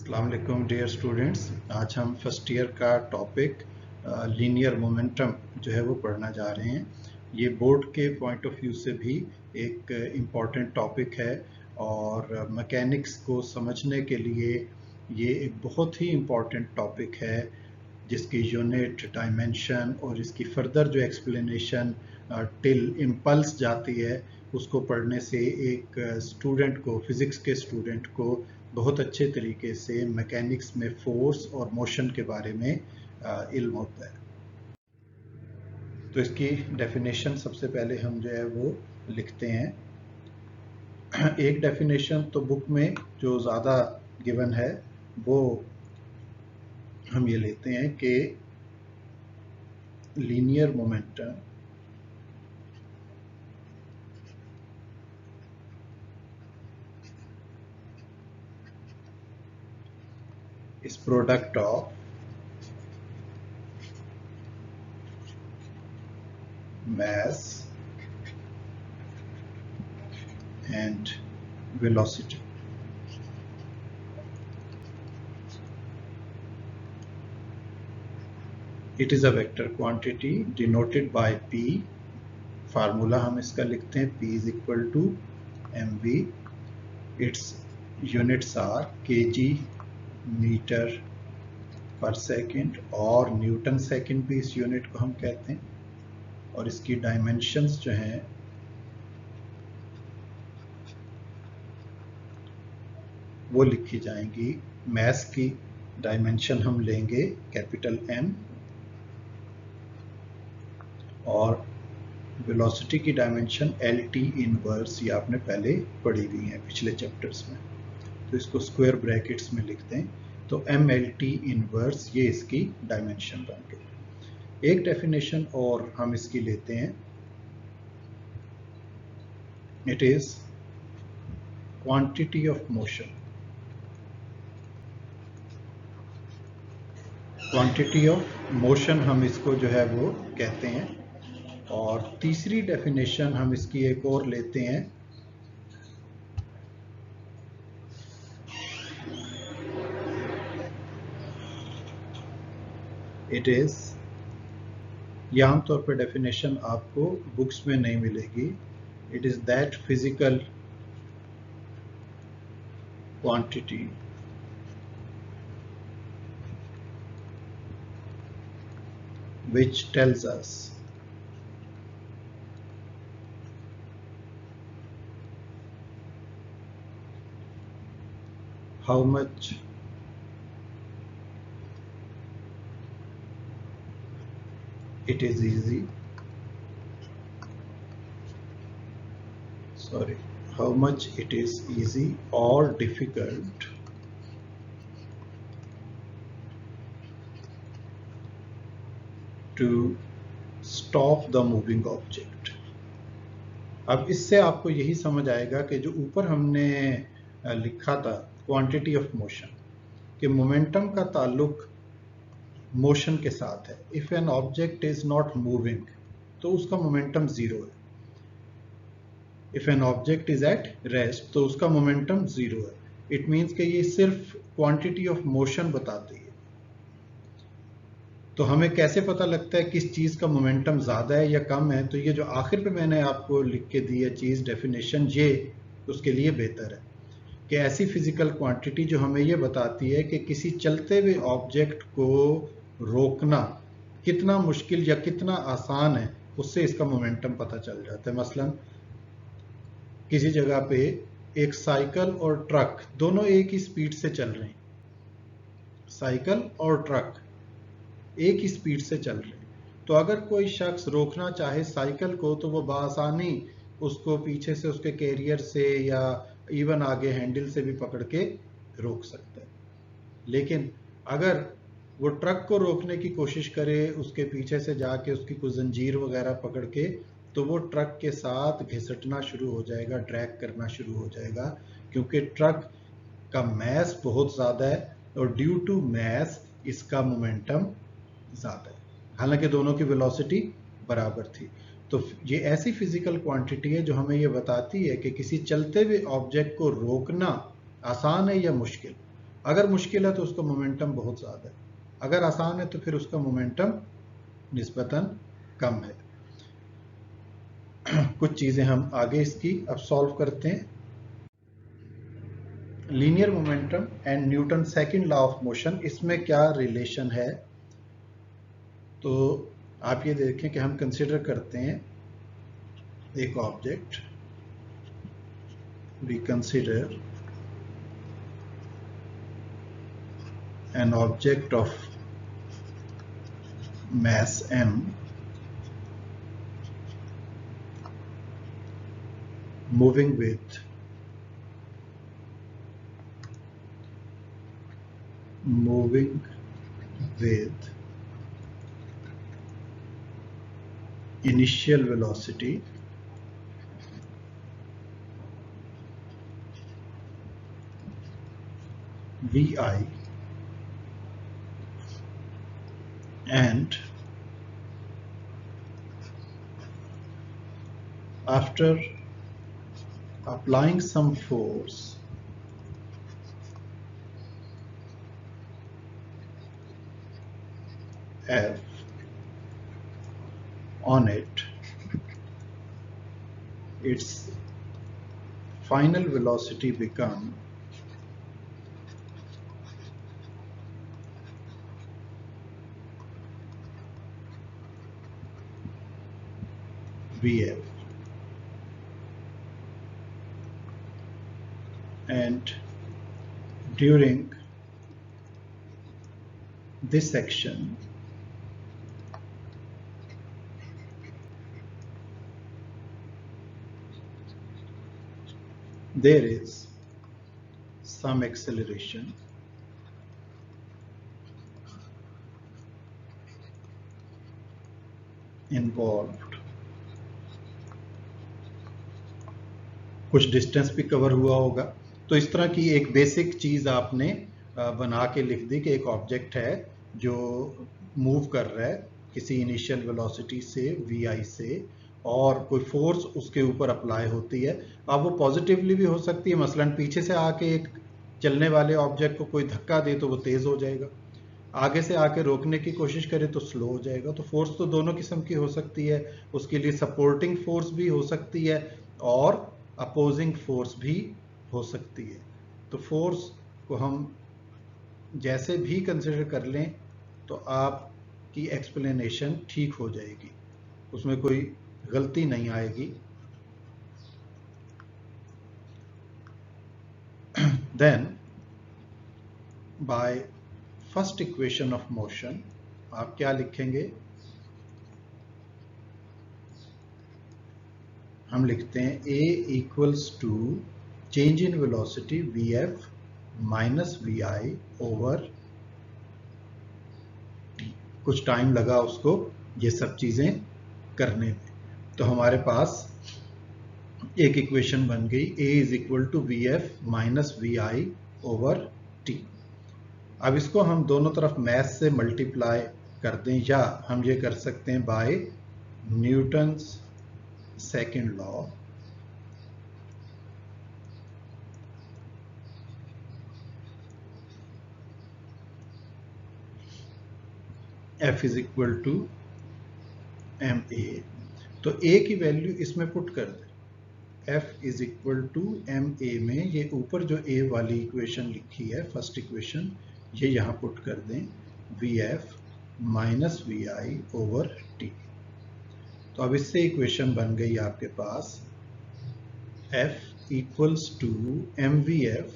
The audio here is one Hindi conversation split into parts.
अस्सलाम वालेकुम डियर स्टूडेंट्स। आज हम फर्स्ट ईयर का टॉपिक लीनियर मोमेंटम जो है वो पढ़ना जा रहे हैं। ये बोर्ड के पॉइंट ऑफ व्यू से भी एक इम्पॉर्टेंट टॉपिक है और मैकेनिक्स को समझने के लिए ये एक बहुत ही इम्पॉर्टेंट टॉपिक है जिसकी यूनिट, डायमेंशन और इसकी फर्दर जो एक्सप्लेनेशन टिल इम्पल्स जाती है उसको पढ़ने से एक स्टूडेंट को, फिज़िक्स के स्टूडेंट को बहुत अच्छे तरीके से मैकेनिक्स में फोर्स और मोशन के बारे में इल्म होता है। तो इसकी डेफिनेशन सबसे पहले हम जो है वो लिखते हैं। एक डेफिनेशन तो बुक में जो ज़्यादा गिवन है वो हम ये लेते हैं कि linear momentum is product of mass and velocity. It is a vector quantity denoted by P. Formula हम इसका लिखते हैं P is equal to mv. Its units are kg metre पर सेकेंड और न्यूटन सेकेंड भी इस यूनिट को हम कहते हैं। और इसकी डायमेंशंस जो हैं वो लिखी जाएंगी। मैस की डायमेंशन हम लेंगे कैपिटल M और वेलोसिटी की डायमेंशन LT इनवर्स, ये आपने पहले पढ़ी हुई है पिछले चैप्टर्स में, तो इसको स्क्वायर ब्रैकेट्स में लिखते हैं। तो MLT इनवर्स ये इसकी डायमेंशन बन गई। एक डेफिनेशन और हम इसकी लेते हैं, it is quantity of motion. Quantity of motion हम इसको जो है वो कहते हैं। और तीसरी डेफिनेशन हम इसकी एक और लेते हैं, इट इज, ये आमतौर पर डेफिनेशन आपको बुक्स में नहीं मिलेगी। It is that physical quantity which tells us how much it is easy, how much it is easy or difficult to stop the moving object। अब इससे आपको यही समझ आएगा कि जो ऊपर हमने लिखा था क्वांटिटी ऑफ मोशन, कि मोमेंटम का ताल्लुक मोशन के साथ है। If an object is not moving तो उसका मोमेंटम जीरो है। If an object is at rest तो उसका मोमेंटम जीरो है। इट मीन्स कि ये सिर्फ क्वांटिटी ऑफ मोशन बताती है। तो हमें कैसे पता लगता है किस चीज का मोमेंटम ज्यादा है या कम है? तो ये जो आखिर पे मैंने आपको लिख के दी है चीज, डेफिनेशन, ये उसके लिए बेहतर है कि ऐसी फिजिकल क्वांटिटी जो हमें ये बताती है कि किसी चलते हुए ऑब्जेक्ट को रोकना कितना मुश्किल या कितना आसान है, उससे इसका मोमेंटम पता चल जाता है। मसलन किसी जगह पे एक साइकिल और ट्रक दोनों एक ही स्पीड से चल रहे हैं, साइकिल और ट्रक एक ही स्पीड से चल रहे हैं, तो अगर कोई शख्स रोकना चाहे साइकिल को तो वो बआसानी उसको पीछे से उसके कैरियर से या इवन आगे हैंडल से भी पकड़ के रोक सकता है। लेकिन अगर वो ट्रक को रोकने की कोशिश करे उसके पीछे से जाके उसकी कोई जंजीर वगैरह पकड़ के, तो वो ट्रक के साथ घिसटना शुरू हो जाएगा, ड्रैग करना शुरू हो जाएगा, क्योंकि ट्रक का मैस बहुत ज़्यादा है और ड्यू टू मैस इसका मोमेंटम ज़्यादा है, हालांकि दोनों की वेलोसिटी बराबर थी। तो ये ऐसी फिजिकल क्वांटिटी है जो हमें ये बताती है कि किसी चलते हुए ऑब्जेक्ट को रोकना आसान है या मुश्किल। अगर मुश्किल है तो उसका मोमेंटम बहुत ज़्यादा है, अगर आसान है तो फिर उसका मोमेंटम निस्बतन कम है। कुछ चीज़ें हम आगे इसकी अब सॉल्व करते हैं। Linear momentum and Newton second law of motion, इसमें क्या रिलेशन है? तो आप ये देखें कि हम कंसिडर करते हैं एक object, we consider an object of mass m moving with initial velocity vi and after applying some force F on it, its final velocity become Vf, and during this section there is some acceleration involved, कुछ डिस्टेंस भी कवर हुआ होगा। तो इस तरह की एक बेसिक चीज आपने बना के लिख दी कि एक ऑब्जेक्ट है जो मूव कर रहा है किसी इनिशियल वेलोसिटी से vi से, और कोई फोर्स उसके ऊपर अप्लाई होती है। अब वो पॉजिटिवली भी हो सकती है, मसलन पीछे से आके एक चलने वाले ऑब्जेक्ट को कोई धक्का दे तो वो तेज हो जाएगा, आगे से आके रोकने की कोशिश करे तो स्लो हो जाएगा। तो फोर्स तो दोनों किस्म की हो सकती है, उसके लिए सपोर्टिंग फोर्स भी हो सकती है और अपोजिंग फोर्स भी हो सकती है। तो फोर्स को हम जैसे भी कंसिडर कर लें तो आपकी एक्सप्लेनेशन ठीक हो जाएगी, उसमें कोई गलती नहीं आएगी। Then by first equation of motion आप क्या लिखेंगे? हम लिखते हैं a equals to change in velocity vf minus vi over t। कुछ टाइम लगा उसको ये सब चीजें करने में, तो हमारे पास एक इक्वेशन बन गई a is equal to vf minus vi over t। अब इसको हम दोनों तरफ मैथ से मल्टीप्लाई कर दें, या हम ये कर सकते हैं by Newton's second law, F is equal to M A. तो A की वैल्यू इसमें पुट कर दें, F is equal to M A में ये ऊपर जो A वाली इक्वेशन लिखी है फर्स्ट इक्वेशन, ये यहाँ पुट कर दें Vf minus Vi over T। तो अब इससे इक्वेशन बन गई आपके पास F equals to mvf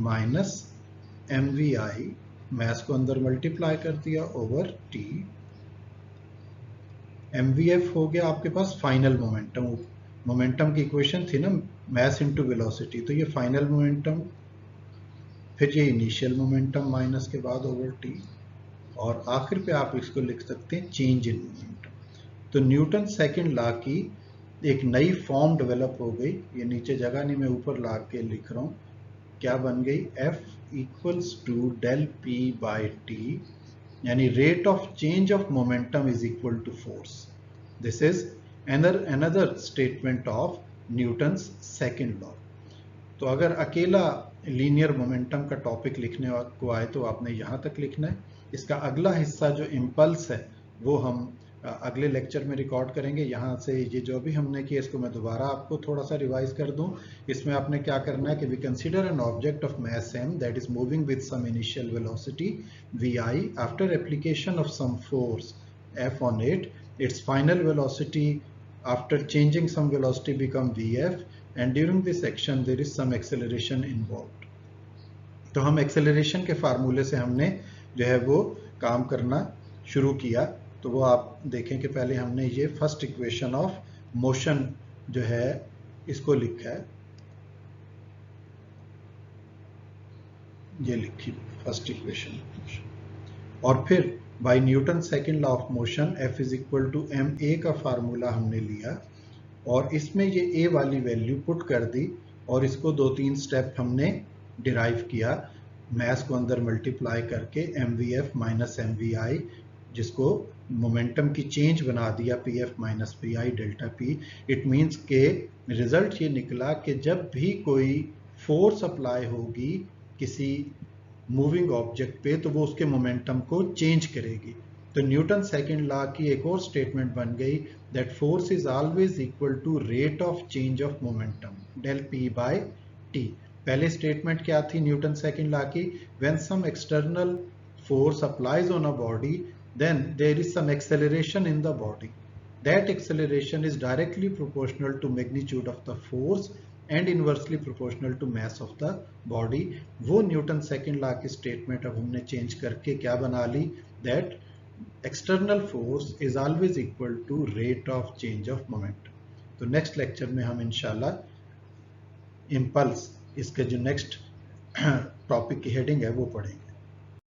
minus mvi, maths को अंदर मल्टीप्लाई कर दिया ओवर T। mvf हो गया आपके पास फाइनल मोमेंटम, मोमेंटम की इक्वेशन थी ना मास इनटू वेलोसिटी, तो ये फाइनल मोमेंटम, फिर ये इनिशियल मोमेंटम माइनस के बाद ओवर T, और आखिर पे आप इसको लिख सकते हैं चेंज इन मोमेंटम। तो न्यूटन सेकंड लॉ की एक नई फॉर्म डेवलप हो गई, ये नीचे जगह नहीं मैं ऊपर ला के लिख रहा हूँ, क्या बन गई F equals to del P by t, यानी rate of change of momentum is equal to force. This is another statement of Newton's second law. तो अगर अकेला लीनियर मोमेंटम का टॉपिक लिखने को आए तो आपने यहाँ तक लिखना है। इसका अगला हिस्सा जो इम्पल्स है वो हम अगले लेक्चर में रिकॉर्ड करेंगे। यहाँ से ये जो भी हमने किया इसको मैं दोबारा आपको थोड़ा सा रिवाइज कर दूं। इसमें आपने क्या करना है कि we consider an object of mass m that is moving with some initial velocity vi after application of some force f on it. Its final velocity after changing some velocity become vf and during this action there is some acceleration involved. तो हम एक्सेलरेशन के फार्मूले से हमने जो है वो काम करना शुरू किया। तो वो आप देखें कि पहले हमने ये फर्स्ट इक्वेशन ऑफ मोशन जो है इसको लिखा है, ये लिखी फर्स्ट इक्वेशन, और फिर by Newton second law of motion F is equal to M A का फार्मूला हमने लिया और इसमें ये ए वाली वैल्यू पुट कर दी और इसको 2-3 स्टेप हमने डिराइव किया, मैस को अंदर मल्टीप्लाई करके mvf माइनस mvi, जिसको मोमेंटम की चेंज बना दिया pf minus pi delta p। It means के रिजल्ट ये निकला कि जब भी कोई फोर्स अप्लाई होगी किसी मूविंग ऑब्जेक्ट पे तो वो उसके मोमेंटम को चेंज करेगी। तो न्यूटन सेकंड लॉ की एक और स्टेटमेंट बन गई that force is always equal to rate of change of momentum del p by t। पहले स्टेटमेंट क्या थी न्यूटन सेकंड लॉ की, when some external force applies on a body then there is some acceleration in the body, that acceleration is directly proportional to magnitude of the force and inversely proportional to mass of the body. वो न्यूटन सेकंड लॉ की स्टेटमेंट अब हमने चेंज करके क्या बना ली, that external force is always equal to rate of change of momentum. तो नेक्स्ट लेक्चर में हम इंशाल्लाह इम्पल्स, इसके जो नेक्स्ट टॉपिक की हेडिंग है वो पढ़ेंगे।